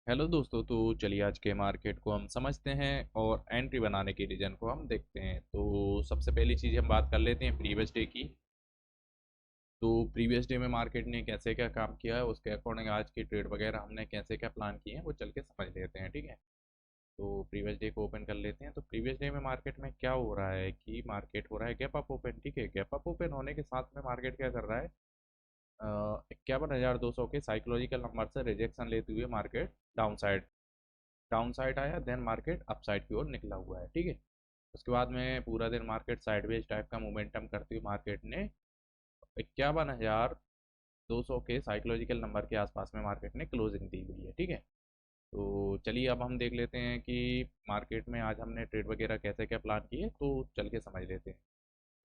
Hello दोस्तों। तो चलिए आज के मार्केट को हम समझते हैं और एंट्री बनाने के रीजन को हम देखते हैं। तो सबसे पहली चीज़ हम बात कर लेते हैं प्रीवियस डे की। तो प्रीवियस डे में मार्केट ने कैसे क्या काम किया है, उसके अकॉर्डिंग आज की ट्रेड वगैरह हमने कैसे क्या प्लान किए हैं वो चल के समझ लेते हैं, ठीक है। तो प्रीवियस डे को ओपन कर लेते हैं। तो प्रीवियस डे में मार्केट में क्या हो रहा है कि मार्केट हो रहा है गैप अप ओपन, ठीक है। गैप अप ओपन होने के साथ में मार्केट क्या कर रहा है, 51,200 के साइकोलॉजिकल नंबर से रिजेक्शन लेते हुए मार्केट डाउन साइड आया, देन मार्केट अप साइड की ओर निकला हुआ है, ठीक है। उसके बाद में पूरा दिन मार्केट साइडवेज टाइप का मोमेंटम करते हुए मार्केट ने 51,200 के साइकोलॉजिकल नंबर के आसपास में मार्केट ने क्लोजिंग दी हुई है, ठीक है। तो चलिए अब हम देख लेते हैं कि मार्केट में आज हमने ट्रेड वगैरह कैसे क्या प्लान किए, तो चल के समझ लेते हैं।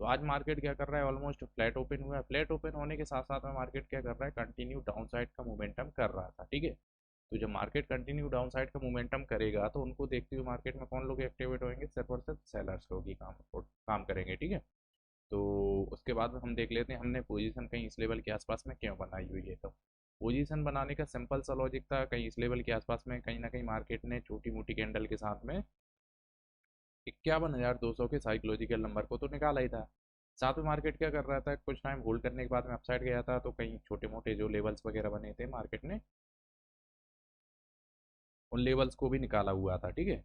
तो आज मार्केट क्या कर रहा है, ऑलमोस्ट फ्लैट ओपन हुआ है। फ्लैट ओपन होने के साथ साथ में मार्केट क्या कर रहा है, कंटिन्यू डाउन साइड का मोमेंटम कर रहा था, ठीक है। तो जब मार्केट कंटिन्यू डाउन साइड का मोमेंटम करेगा तो उनको देखते हुए मार्केट में कौन लोग एक्टिवेट होंगे, सिर्फ और सिर्फ सेलर्स लोग ही काम करेंगे, ठीक है। तो उसके बाद हम देख लेते हैं हमने पोजीशन कहीं इस लेवल के आसपास में क्यों बनाई हुई है। तो पोजीशन बनाने का सिंपल सा लॉजिक था, कहीं इस लेवल के आसपास में कहीं ना कहीं मार्केट ने छोटी मोटी कैंडल के साथ में 51,200 के साइकोलॉजिकल नंबर को तो निकाला ही था। साथ में मार्केट क्या कर रहा था, कुछ टाइम होल्ड करने के बाद में अपसाइड गया था, तो कहीं छोटे मोटे जो लेवल्स वगैरह बने थे मार्केट ने उन लेवल्स को भी निकाला हुआ था, ठीक है।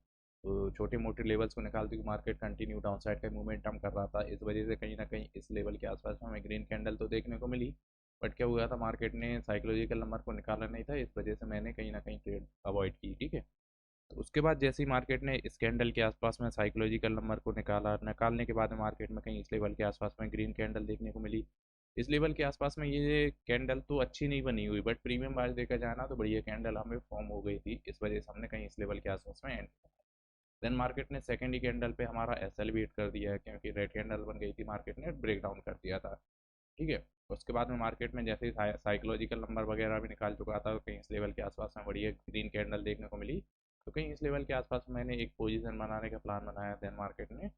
तो छोटे मोटे लेवल्स को निकालते हुए मार्केट कंटिन्यू डाउन साइड का मोमेंटम कर रहा था। इस वजह से कहीं ना कहीं इस लेवल के आसपास में हमें ग्रीन कैंडल तो देखने को मिली, बट क्या हुआ था, मार्केट ने साइकोलॉजिकल नंबर को निकाला नहीं था, इस वजह से मैंने कहीं ना कहीं ट्रेड अवॉइड की, ठीक है। तो उसके बाद जैसे ही मार्केट ने इस कैंडल के आसपास में साइकोलॉजिकल नंबर को निकालने के बाद में मार्केट में कहीं इस लेवल के आसपास में ग्रीन कैंडल देखने को मिली। इस लेवल के आसपास में ये कैंडल तो अच्छी नहीं बनी हुई, बट प्रीमियम आज देखा जाए ना तो बढ़िया कैंडल हमें फॉर्म हो गई थी, इस वजह से हमने कहीं इस लेवल के आसपास में एंड। देन मार्केट ने सेकेंड ही कैंडल पे हमारा एस एल भी हिट कर दिया है, क्योंकि रेड कैंडल बन गई थी, मार्केट ने ब्रेक डाउन कर दिया था, ठीक है। उसके बाद में मार्केट में जैसे ही साइकोलॉजिकल नंबर वगैरह भी निकाल चुका था, तो कहीं इस लेवल के आसपास में बढ़िया ग्रीन कैंडल देखने को मिली। तो कहीं इस लेवल के आसपास मैंने एक पोजीशन बनाने का प्लान बनाया, देन मार्केट ने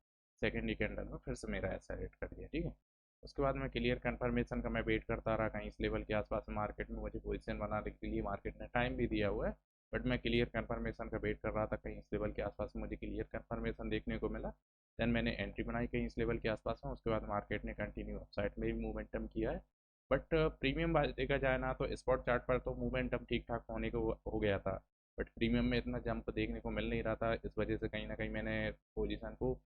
सेकेंड ही कैंडल में फिर से मेरा ऐसा रेट कर दिया, ठीक है। उसके बाद में क्लियर कंफर्मेशन का मैं वेट करता रहा, कहीं इस लेवल के आसपास मार्केट में मुझे पोजीशन बनाने के लिए मार्केट ने टाइम भी दिया हुआ है, बट मैं क्लियर कंफर्मेशन का वेट कर रहा था। कहीं इस लेवल के आसपास मुझे क्लियर कंफर्मेशन देखने को मिला, देन मैंने एंट्री बनाई कहीं इस लेवल के आसपास में। उसके बाद मार्केट ने कंटिन्यू अपसाइड में भी मूवमेंटम किया है, बट प्रीमियम देखा जाए ना तो स्पॉट चार्ट पर तो मूवमेंटम ठीक ठाक होने को हो गया था, बट प्रीमियम में इतना जंप देखने को मिल नहीं रहा था। इस वजह से कहीं ना कहीं मैंने पोजीशन को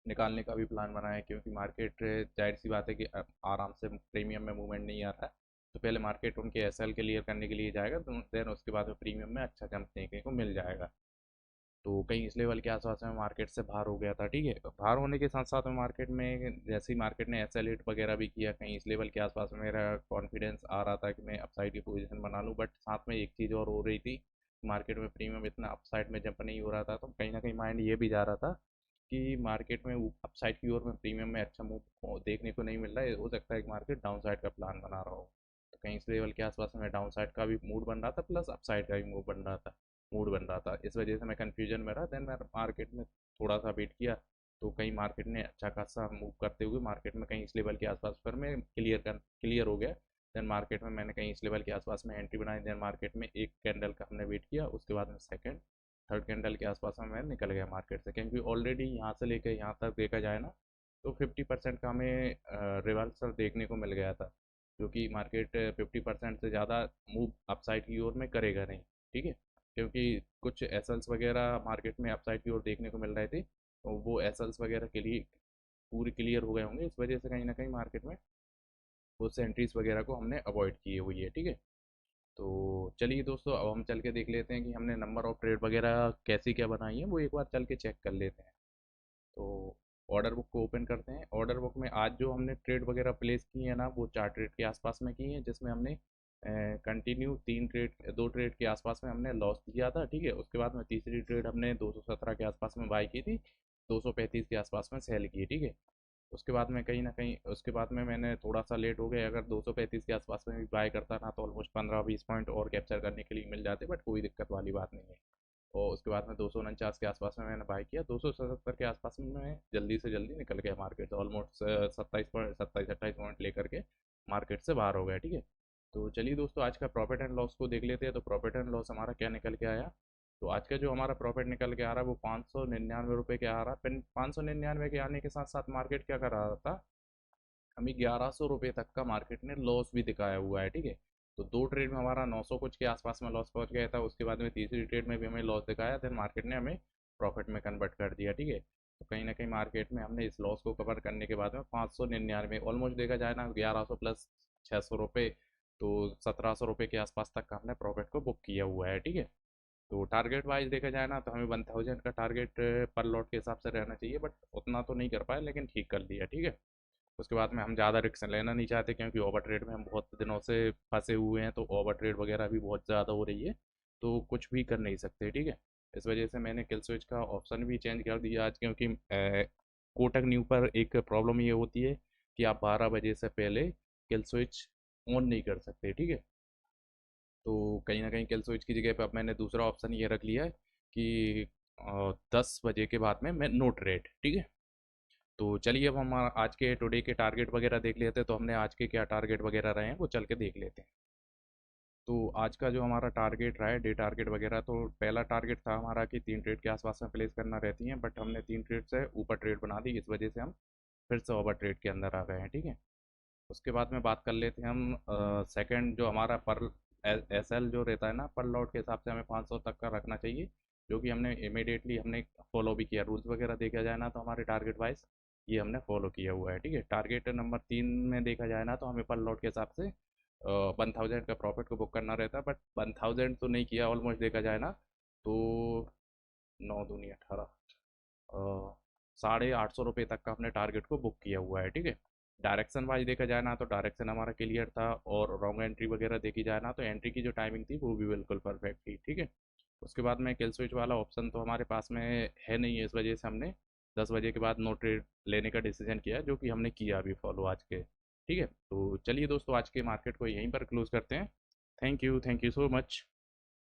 निकालने का भी प्लान बनाया, क्योंकि मार्केट जाहिर सी बात है कि आराम से प्रीमियम में मूवमेंट नहीं आ रहा है। तो पहले मार्केट उनके एस एल क्लियर करने के लिए जाएगा, तो देन उसके बाद में प्रीमियम में अच्छा जंप देखने को मिल जाएगा। तो कहीं इस लेवल के आसपास में मार्केट से बाहर हो गया था, ठीक है। बाहर होने के साथ साथ में मार्केट में जैसे ही मार्केट ने एसएल वगैरह भी किया, कहीं इस लेवल के आसपास में मेरा कॉन्फिडेंस आ रहा था कि मैं अपसाइड की पोजीशन बना लूँ, बट साथ में एक चीज़ और हो रही थी, मार्केट में प्रीमियम इतना अपसाइड में जंप नहीं हो रहा था, तो कहीं ना कहीं माइंड ये भी जा रहा था कि मार्केट में अपसाइड की ओर में प्रीमियम में अच्छा मूव देखने को नहीं मिल रहा है, हो सकता है कि मार्केट डाउन साइड का प्लान बना रहा हो। तो कहीं इस लेवल के आसपास में डाउन साइड का भी मूड बन रहा था, प्लस अपसाइड का भी मूड बन रहा था। इस वजह से मैं कन्फ्यूजन में रहा, देन मैं मार्केट में थोड़ा सा वेट किया। तो कहीं मार्केट ने अच्छा खासा मूव करते हुए मार्केट में कहीं इस लेवल के आसपास पर मैं क्लियर हो गया। देन मार्केट में मैंने कहीं इस लेवल के आसपास में एंट्री बनाई, देन मार्केट में एक कैंडल का हमने वेट किया, उसके बाद में सेकंड थर्ड कैंडल के आसपास में मैं निकल गया मार्केट से, क्योंकि ऑलरेडी यहाँ से लेकर यहाँ तक देखा जाए ना तो 50% का हमें रिवर्सल देखने को मिल गया था, जो कि मार्केट 50% से ज़्यादा मूव अपसाइड की ओर में करेगा नहीं, ठीक है। क्योंकि कुछ एसल्स वगैरह मार्केट में अपसाइड की ओर देखने को मिल रहे थे, तो वो एसल्स वगैरह के लिए पूरी क्लियर हो गए होंगे, इस वजह से कहीं ना कहीं मार्केट में उस एंट्रीज वगैरह को हमने अवॉइड किए हुई है, ठीक है। तो चलिए दोस्तों, अब हम चल के देख लेते हैं कि हमने नंबर ऑफ ट्रेड वगैरह कैसी क्या बनाई है, वो एक बार चल के चेक कर लेते हैं। तो ऑर्डर बुक को ओपन करते हैं। ऑर्डर बुक में आज जो हमने ट्रेड वगैरह प्लेस की है ना, वो 4 ट्रेड के आसपास में की है, जिसमें हमने कंटिन्यू 3 ट्रेड 2 ट्रेड के आसपास में हमने लॉस किया था, ठीक है। उसके बाद में तीसरी ट्रेड हमने 217 के आसपास में बाई की थी, 235 के आसपास में सेल की, ठीक है। उसके बाद में कहीं ना कहीं उसके बाद में मैंने थोड़ा सा लेट हो गया, अगर 235 के आसपास में भी बाय करता ना तो ऑलमोस्ट 15-20 पॉइंट और कैप्चर करने के लिए मिल जाते, बट कोई दिक्कत वाली बात नहीं है। और उसके बाद में 249 के आसपास में मैंने बाय किया, 277 के आसपास में मैं जल्दी से जल्दी निकल गया मार्केट, ऑलमोस्ट 27 पॉइंट 27-28 पॉइंट लेकर के मार्केट से बाहर हो गया, ठीक है। तो चलिए दोस्तों, आज का प्रॉफिट एंड लॉस को देख लेते हैं। तो प्रॉफिट एंड लॉस हमारा क्या निकल के आया। तो आज का जो हमारा प्रॉफिट निकल के आ रहा है वो 599 रुपये के आ रहा है। फिर 599 के आने के साथ साथ मार्केट क्या कर रहा था, हमें 1100 रुपये तक का मार्केट ने लॉस भी दिखाया हुआ है। ठीक है, तो दो ट्रेड में हमारा 900 कुछ के आसपास में लॉस पहुंच गया था। उसके बाद में तीसरी ट्रेड में भी हमें लॉस दिखाया, फिर मार्केट ने हमें प्रॉफिट में कन्वर्ट कर दिया। ठीक है, तो कहीं ना कहीं मार्केट में हमने इस लॉस को कवर करने के बाद में 599 ऑलमोस्ट देखा जाए ना, 1100 प्लस 600 रुपये, तो 1700 रुपये के आसपास तक का हमने प्रॉफिट को बुक किया हुआ है। ठीक है, तो टारगेट वाइज देखा जाए ना, तो हमें 1000 का टारगेट पर लॉट के हिसाब से रहना चाहिए, बट उतना तो नहीं कर पाए, लेकिन ठीक कर लिया। ठीक है, उसके बाद में हम ज़्यादा रिस्क लेना नहीं चाहते, क्योंकि ओवर ट्रेड में हम बहुत दिनों से फंसे हुए हैं, तो ओवर ट्रेड वगैरह भी बहुत ज़्यादा हो रही है, तो कुछ भी कर नहीं सकते। ठीक है, इस वजह से मैंने किल स्विच का ऑप्शन भी चेंज कर दिया आज, क्योंकि कोटक न्यू पर एक प्रॉब्लम ये होती है कि आप 12 बजे से पहले किल स्विच ऑन नहीं कर सकते। ठीक है, तो कहीं ना कहीं किल स्विच की जगह पे अब मैंने दूसरा ऑप्शन ये रख लिया है कि 10 बजे के बाद में मैं नो ट्रेड। ठीक है, तो चलिए अब हम आज के टुडे के टारगेट वगैरह देख लेते हैं। तो हमने आज के क्या टारगेट वगैरह रहे हैं वो चल के देख लेते हैं। तो आज का जो हमारा टारगेट रहा है, डे टारगेट वगैरह, तो पहला टारगेट था हमारा कि 3 ट्रेड के आसपास में प्लेस करना रहती हैं, बट हमने 3 ट्रेड से ऊपर ट्रेड बना दी, इस वजह से हम फिर से ओवर ट्रेड के अंदर आ गए हैं। ठीक है, उसके बाद में बात कर लेते हैं हम सेकंड जो हमारा पर एस एल जो रहता है ना, पर लॉट के हिसाब से हमें 500 तक का रखना चाहिए, जो कि हमने इमीडिएटली हमने फॉलो भी किया। रूल्स वगैरह देखा जाए ना, तो हमारे टारगेट वाइज ये हमने फॉलो किया हुआ है। ठीक है, टारगेट नंबर 3 में देखा जाए ना, तो हमें पर लॉट के हिसाब से 1000 का प्रॉफिट को बुक करना रहता है, बट 1000 तो नहीं किया ऑलमोस्ट देखा जाए ना, तो 9 दूनी 18, 850 रुपये तक का हमने टारगेट को बुक किया हुआ है। ठीक है, डायरेक्शन वाइज देखा जाए ना, तो डायरेक्शन हमारा क्लियर था, और रॉन्ग एंट्री वगैरह देखी जाए ना, तो एंट्री की जो टाइमिंग थी वो भी बिल्कुल परफेक्ट थी। ठीक है, उसके बाद में किल स्विच वाला ऑप्शन तो हमारे पास में है नहीं है, इस वजह से हमने 10 बजे के बाद नो ट्रेड लेने का डिसीजन किया, जो कि हमने किया अभी फॉलो आज के। ठीक है, तो चलिए दोस्तों, आज के मार्केट को यहीं पर क्लोज करते हैं। Thank you so much.